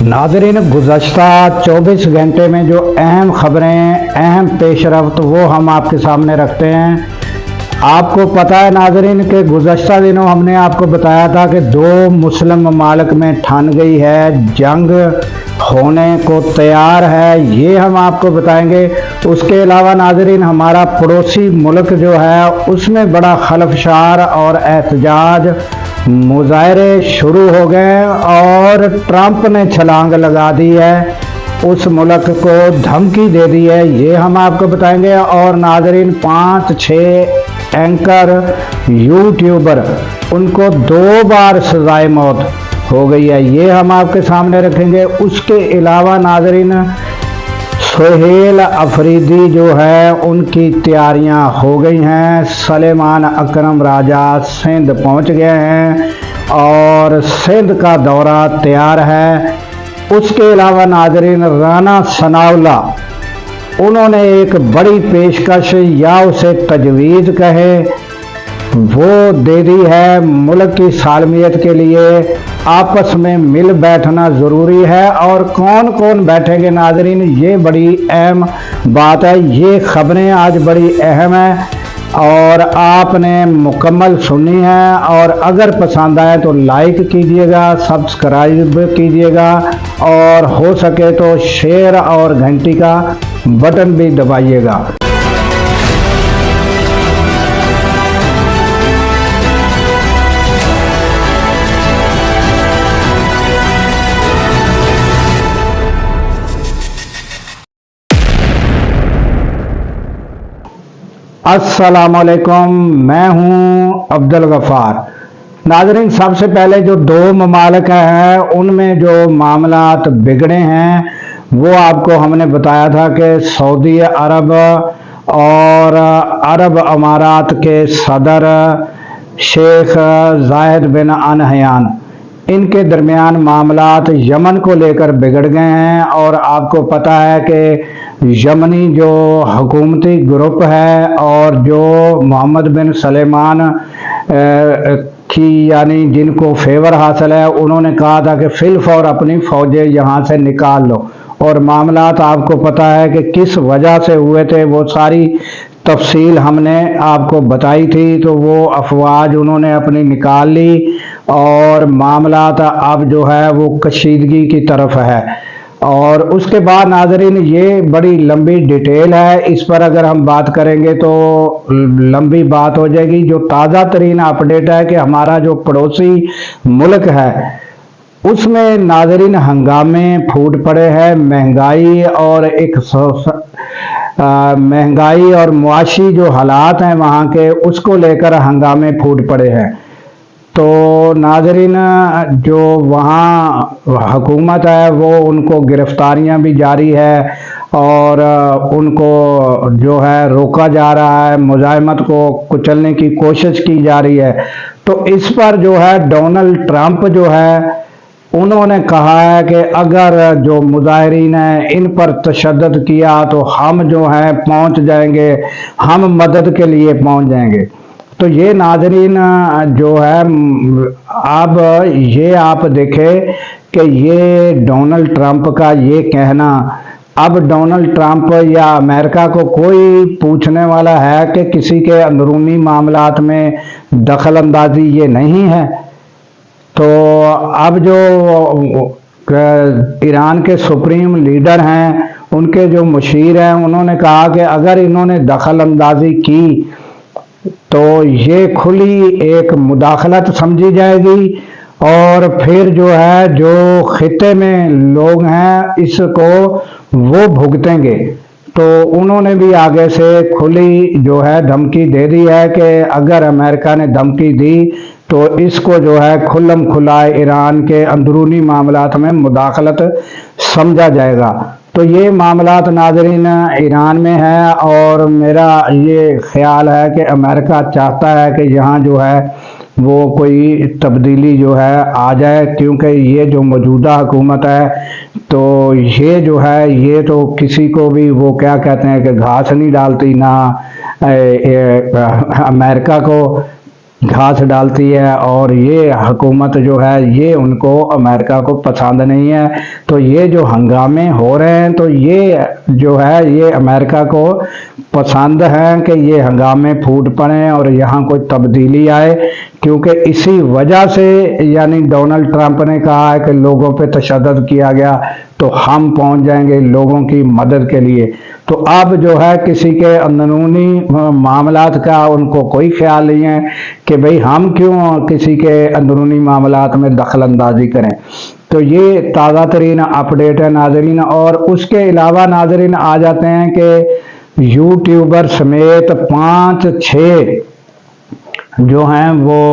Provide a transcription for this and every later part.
नाज़रीन, गुज़श्ता 24 घंटे में जो अहम खबरें, अहम पेशरफ्त वो हम आपके सामने रखते हैं। आपको पता है नाज़रीन कि गुज़श्ता दिनों हमने आपको बताया था कि दो मुस्लिम ममालिक में ठन गई है, जंग होने को तैयार है, ये हम आपको बताएंगे। उसके अलावा नाज़रीन, हमारा पड़ोसी मुल्क जो है उसमें बड़ा खलफशार और एहतजाज मुजाहरे शुरू हो गए और ट्रंप ने छलांग लगा दी है, उस मुल्क को धमकी दे दी है, ये हम आपको बताएंगे। और नाज़रीन, 5-6 एंकर यूट्यूबर, उनको 2 बार सजाए मौत हो गई है, ये हम आपके सामने रखेंगे। उसके अलावा नाज़रीन, सुहेल अफरीदी जो है उनकी तैयारियां हो गई हैं, सलेमान अकरम राजा सिंध पहुंच गए हैं और सिंध का दौरा तैयार है। उसके अलावा नाज़रीन, राना सनाउल्लाह, उन्होंने एक बड़ी पेशकश या उसे तजवीज़ कहे वो दे दी है। मुल्क की सालमियत के लिए आपस में मिल बैठना ज़रूरी है, और कौन कौन बैठेंगे नाज़रीन, ये बड़ी अहम बात है। ये खबरें आज बड़ी अहम हैं और आपने मुकम्मल सुननी है। और अगर पसंद आए तो लाइक कीजिएगा, सब्सक्राइब कीजिएगा और हो सके तो शेयर और घंटी का बटन भी दबाइएगा। अस्सलामुअलैकुम, मैं हूं अब्दुल गफ़ार। नाज़रीन, सबसे पहले जो 2 ममालिक हैं उनमें जो मामलात बिगड़े हैं वो आपको हमने बताया था कि सऊदी अरब और अरब अमारात के सदर शेख जायद बिन नहयान, इनके दरमियान मामलात यमन को लेकर बिगड़ गए हैं। और आपको पता है कि यमनी जो हुकूमती ग्रुप है और जो मोहम्मद बिन सलेमान की यानी जिनको फेवर हासिल है, उन्होंने कहा था कि फिलफौर अपनी फ़ौजें यहाँ से निकाल लो। और मामलात आपको पता है कि किस वजह से हुए थे, वो सारी तफसील हमने आपको बताई थी। तो वो अफवाज उन्होंने अपनी निकाल ली और मामलात अब जो है वो कशीदगी की तरफ है। और उसके बाद नाज़रीन, ये बड़ी लंबी डिटेल है, इस पर अगर हम बात करेंगे तो लंबी बात हो जाएगी। जो ताज़ा तरीन अपडेट है कि हमारा जो पड़ोसी मुल्क है उसमें नाज़रीन हंगामे फूट पड़े हैं, महंगाई और महंगाई और मुआशी जो हालात हैं वहाँ के, उसको लेकर हंगामे फूट पड़े हैं। तो नाज़रीन, जो वहाँ हुकूमत है वो उनको गिरफ्तारियां भी जारी है और उनको जो है रोका जा रहा है, मुज़ाहमत को कुचलने की कोशिश की जा रही है। तो इस पर जो है डोनाल्ड ट्रंप जो है उन्होंने कहा है कि अगर जो मुजाहिरीन हैं इन पर तशद्दुद किया तो हम जो है पहुंच जाएंगे, हम मदद के लिए पहुंच जाएंगे। तो ये नाज़रीन जो है अब ये आप देखें कि ये डोनाल्ड ट्रंप का ये कहना, अब डोनाल्ड ट्रंप या अमेरिका को कोई पूछने वाला है कि किसी के अंदरूनी मामलात में दखल अंदाजी ये नहीं है। तो अब जो ईरान के सुप्रीम लीडर हैं, उनके जो मुशीर हैं, उन्होंने कहा कि अगर इन्होंने दखल अंदाजी की तो ये खुली एक मुदाखलत समझी जाएगी और फिर जो है जो खित्ते में लोग हैं इसको वो भुगतेंगे। तो उन्होंने भी आगे से खुली जो है धमकी दे दी है कि अगर अमेरिका ने धमकी दी तो इसको जो है खुल्लम खुला ईरान के अंदरूनी मामलात में मुदाखलत समझा जाएगा। तो ये मामलात नाज़रीन ईरान में है और मेरा ये ख्याल है कि अमेरिका चाहता है कि यहाँ जो है वो कोई तब्दीली जो है आ जाए, क्योंकि ये जो मौजूदा हुकूमत है तो ये जो है ये तो किसी को भी वो क्या कहते हैं कि घास नहीं डालती, ना अमेरिका को घास डालती है, और ये हुकूमत जो है ये उनको अमेरिका को पसंद नहीं है। तो ये जो हंगामे हो रहे हैं तो ये जो है ये अमेरिका को पसंद है कि ये हंगामे फूट पड़े और यहाँ कोई तब्दीली आए, क्योंकि इसी वजह से यानी डोनाल्ड ट्रंप ने कहा है कि लोगों पे तशद्दुद किया गया तो हम पहुंच जाएंगे लोगों की मदद के लिए। तो अब जो है किसी के अंदरूनी मामलात का उनको कोई ख्याल नहीं है कि भाई हम क्यों किसी के अंदरूनी मामलात में दखल अंदाजी करें। तो ये ताज़ा तरीन अपडेट है नाजरीन। और उसके अलावा नाजरीन आ जाते हैं कि यूट्यूबर समेत 5-6 जो हैं वो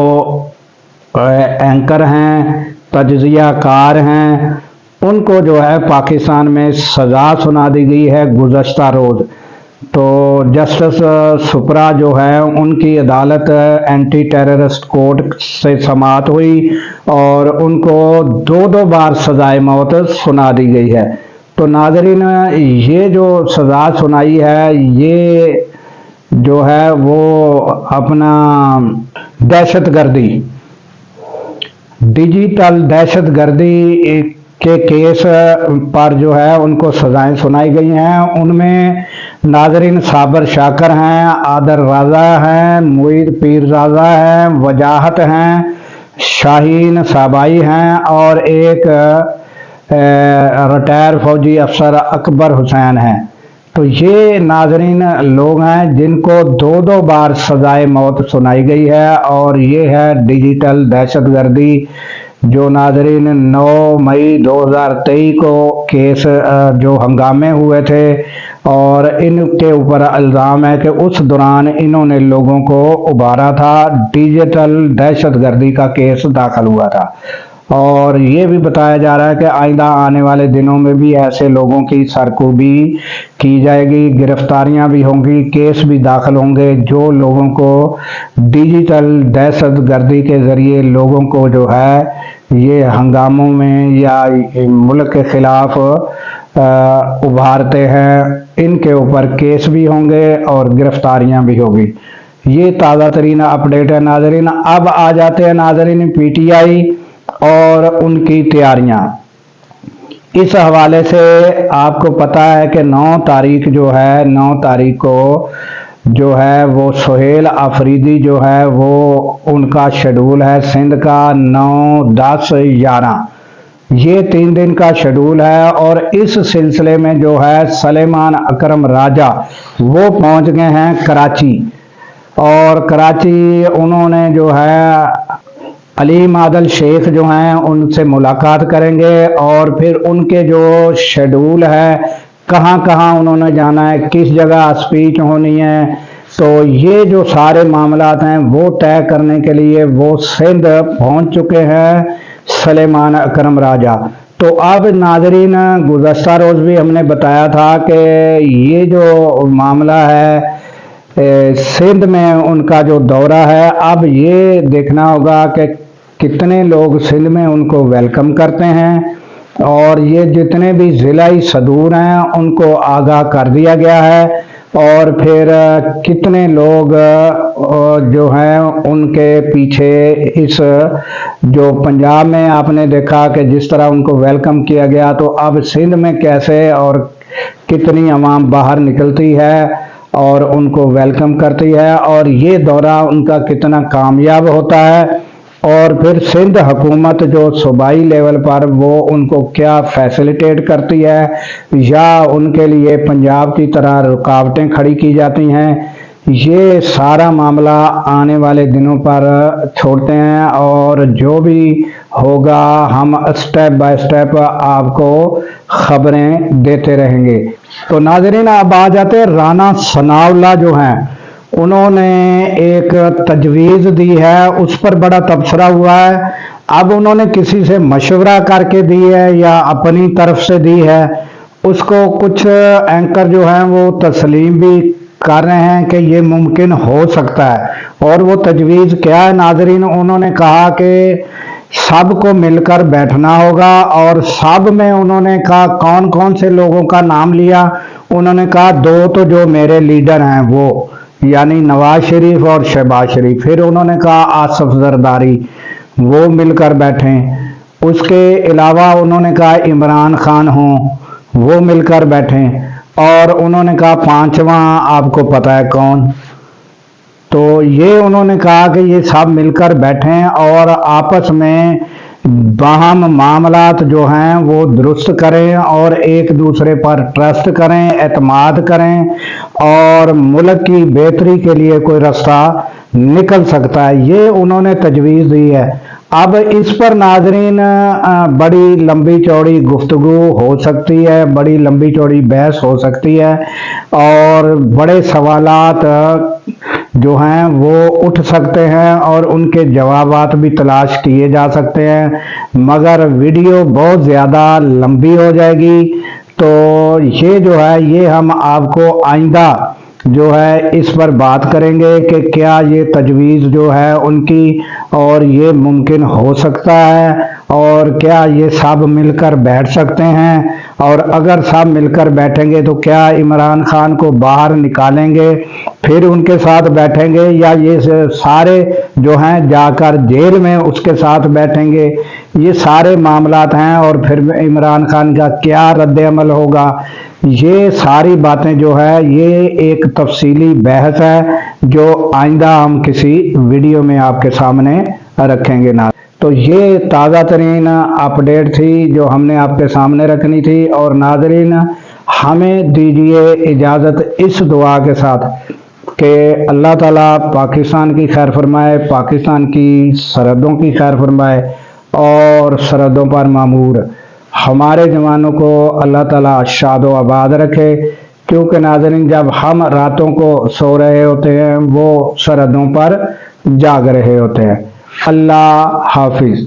एंकर हैं, तज्जियाकार हैं, उनको जो है पाकिस्तान में सज़ा सुना दी गई है गुज़श्ता रोज़। तो जस्टिस सुपरा जो है उनकी अदालत एंटी टेररिस्ट कोर्ट से समाअत हुई और उनको 2-2 बार सज़ाए मौत सुना दी गई है। तो नाज़रीन ये जो सज़ा सुनाई है ये जो है वो अपना दहशतगर्दी, डिजिटल दहशतगर्दी के केस पर जो है उनको सज़ाएं सुनाई गई हैं। उनमें नाजरीन साबर शाकर हैं, आदर राजा हैं, मुईद पीर राजा हैं, वजाहत हैं, शाहीन साबाई हैं और एक रिटायर फौजी अफसर अकबर हुसैन हैं। तो ये नाजरीन लोग हैं जिनको 2-2 बार सज़ाए मौत सुनाई गई है। और ये है डिजिटल दहशतगर्दी जो नाजरीन 9 मई 2023 को केस जो हंगामे हुए थे और इनके ऊपर इल्ज़ाम है कि उस दौरान इन्होंने लोगों को उबारा था, डिजिटल दहशतगर्दी का केस दाखिल हुआ था। और ये भी बताया जा रहा है कि आइंदा आने वाले दिनों में भी ऐसे लोगों की सरकूबी की जाएगी, गिरफ्तारियां भी होंगी, केस भी दाखिल होंगे जो लोगों को डिजिटल दहशतगर्दी के ज़रिए लोगों को जो है ये हंगामों में या मुल्क के ख़िलाफ़ उभारते हैं, इनके ऊपर केस भी होंगे और गिरफ्तारियां भी होगी। ये ताज़ा तरीन अपडेट है नाजरीन। अब आ जाते हैं नाजरीन PTI और उनकी तैयारियां। इस हवाले से आपको पता है कि 9 तारीख जो है 9 तारीख को जो है वो सुहेल आफरीदी जो है वो उनका शेड्यूल है सिंध का 9, 10, 11 ये 3 दिन का शेड्यूल है। और इस सिलसिले में जो है सलेमान अकरम राजा वो पहुंच गए हैं कराची। और कराची उन्होंने जो है अलीम आदल शेख जो हैं उनसे मुलाकात करेंगे और फिर उनके जो शेड्यूल है कहाँ कहाँ उन्होंने जाना है, किस जगह स्पीच होनी है, तो ये जो सारे मामलात हैं वो तय करने के लिए वो सिंध पहुंच चुके हैं सलेमान अकरम राजा। तो अब नाजरीन गुज़श्ता रोज़ भी हमने बताया था कि ये जो मामला है सिंध में उनका जो दौरा है, अब ये देखना होगा कि कितने लोग सिंध में उनको वेलकम करते हैं। और ये जितने भी ज़िलाई सदूर हैं उनको आगाह कर दिया गया है। और फिर कितने लोग जो हैं उनके पीछे इस जो पंजाब में आपने देखा कि जिस तरह उनको वेलकम किया गया, तो अब सिंध में कैसे और कितनी आवाम बाहर निकलती है और उनको वेलकम करती है और ये दौरा उनका कितना कामयाब होता है। और फिर सिंध हुकूमत जो सूबाई लेवल पर वो उनको क्या फैसिलिटेट करती है या उनके लिए पंजाब की तरह रुकावटें खड़ी की जाती हैं, ये सारा मामला आने वाले दिनों पर छोड़ते हैं। और जो भी होगा हम स्टेप बाय स्टेप आपको खबरें देते रहेंगे। तो नाज़रीन अब आ जाते हैं राना सनाउल्लाह जो हैं उन्होंने एक तजवीज़ दी है, उस पर बड़ा तबसरा हुआ है। अब उन्होंने किसी से मशवरा करके दी है या अपनी तरफ से दी है, उसको कुछ एंकर जो हैं वो तस्लीम भी कर रहे हैं कि ये मुमकिन हो सकता है। और वो तजवीज़ क्या है नाजरीन, उन्होंने कहा कि सबको मिलकर बैठना होगा और सब में उन्होंने कहा कौन कौन से लोगों का नाम लिया। उन्होंने कहा 2 तो जो मेरे लीडर हैं वो, यानी नवाज शरीफ और शहबाज शरीफ। फिर उन्होंने कहा आसिफ जरदारी, वो मिलकर बैठें। उसके अलावा उन्होंने कहा इमरान खान हों, वो मिलकर बैठें। और उन्होंने कहा पांचवा आपको पता है कौन? तो ये उन्होंने कहा कि ये सब मिलकर बैठें और आपस में बाहम मामलात जो हैं वो दुरुस्त करें और एक दूसरे पर ट्रस्ट करें, एतमाद करें और मुल्क की बेहतरी के लिए कोई रास्ता निकल सकता है। ये उन्होंने तजवीज़ दी है। अब इस पर नाजरीन बड़ी लंबी चौड़ी गुफ्तगू हो सकती है, बड़ी लंबी चौड़ी बहस हो सकती है और बड़े सवालात जो हैं वो उठ सकते हैं और उनके जवाबात भी तलाश किए जा सकते हैं, मगर वीडियो बहुत ज़्यादा लंबी हो जाएगी। तो ये जो है ये हम आपको आइंदा जो है इस पर बात करेंगे कि क्या ये तजवीज़ जो है उनकी और ये मुमकिन हो सकता है और क्या ये सब मिलकर बैठ सकते हैं, और अगर सब मिलकर बैठेंगे तो क्या इमरान खान को बाहर निकालेंगे फिर उनके साथ बैठेंगे, या ये सारे जो हैं जाकर जेल में उसके साथ बैठेंगे। ये सारे मामलात हैं और फिर इमरान खान का क्या रद्द-ए-अमल होगा। ये सारी बातें जो है ये एक तफसीली बहस है जो आइंदा हम किसी वीडियो में आपके सामने रखेंगे ना। तो ये ताज़ा तरीन अपडेट थी जो हमने आपके सामने रखनी थी। और नाजरीन हमें दीजिए इजाज़त इस दुआ के साथ कि अल्लाह ताला पाकिस्तान की खैर फरमाए, पाकिस्तान की सरहदों की खैर फरमाए और सरहदों पर मामूर हमारे जवानों को अल्लाह ताला शादो आबाद रखे। क्योंकि नाज़रीन जब हम रातों को सो रहे होते हैं वो सरहदों पर जाग रहे होते हैं। अल्लाह हाफिज़।